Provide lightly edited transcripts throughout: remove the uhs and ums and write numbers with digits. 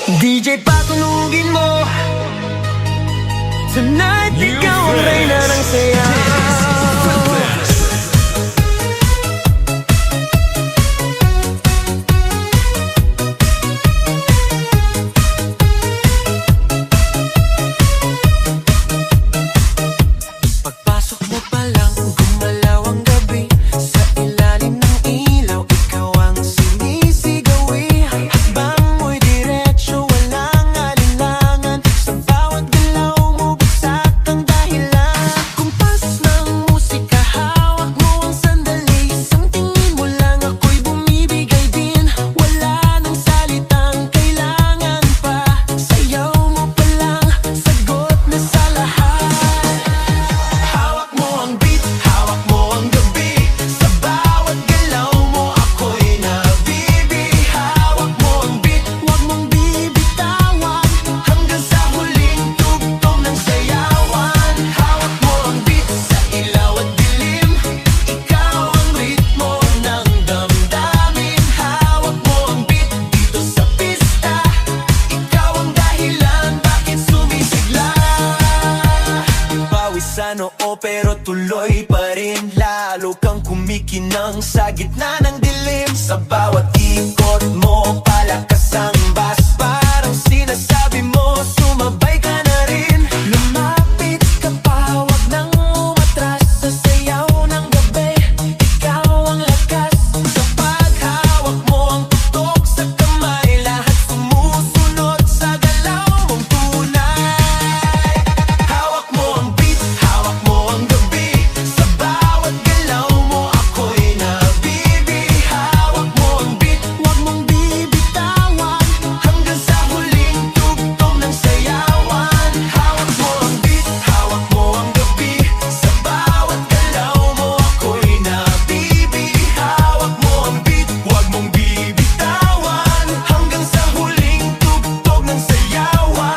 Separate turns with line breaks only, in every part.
DJ patunugin mo. Tonight, ikaw ang reyna ng saya. Pagpasok mo pa lang, gumalaw ang gabi. Sa ilalim ng ilaw, ikaw ang sinisigawi. Hakbang mo'y diretso, walang alinlangan. Sa bawat galaw mo, bagsak ang dahilan. Kumpas ng musika, hawak mo ang sandali. Isang tingin mo lang, ako'y bumibigay din. Wala nang salitang kailangan pa. Sayaw mo pa lang, sagot na sa lahat. Hawak mo ang beat, hawak mo ang gabi. Sa bawat galaw mo, ako'y nabibi. Hawak mo ang beat, huwag mong bibitawan. Hanggang sa huling tugtog ng sayawan. Hawak mo ang beat, sa ilaw at dilim. Ikaw ang ritmo ng damdamin. Hawak mo ang beat, dito sa pista. Ikaw ang dahilan, bakit sumisigla. Pawisan oo pero tuloy pa rin. Lalo kang kumikinang sa gitna ng dilim. Sa bawat ikot mo, palakas ang bass. Parang sinasabi mo, sumabay ka na rin. Lumapit ka pa, wag nang umatras. Sa sayaw ng gabi, ikaw ang lakas. Sa paghawak mo ang tutok sa kamay, lahat sumusunod sa galaw mong tunay. Hawak mo ang beat, hawak mo ang gabi. Sa bawat galaw mo, ako'y nabibi. Hawak mo ang beat, huwag mong bibitawan. Hanggang sa huling tugtog ng sayawan. Hawak mo ang beat, hawak mo ang gabi. Sa bawat galaw mo, ako'y nabibi. Hawak mo ang beat, huwag mong bibitawan. Hanggang sa huling tugtog ng sayawan.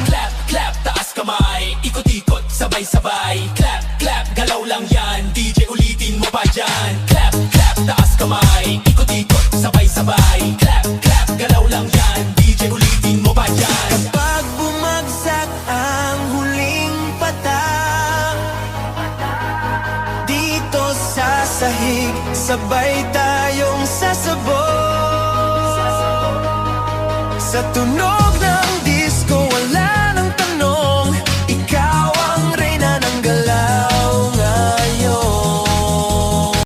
Clap, clap, taas kamay. Ikot-ikot, sabay-sabay. Clap, clap, galaw lang yan. DJ ulitin mo pa dyan. Clap, clap, taas kamay. Ikot-ikot, sabay-sabay. Clap, clap, galaw lang yan. DJ ulitin mo pa dyan.
Kapag bumagsak ang huling patak, dito sa sahig, sabay tayong sasabog. Sa tunog ng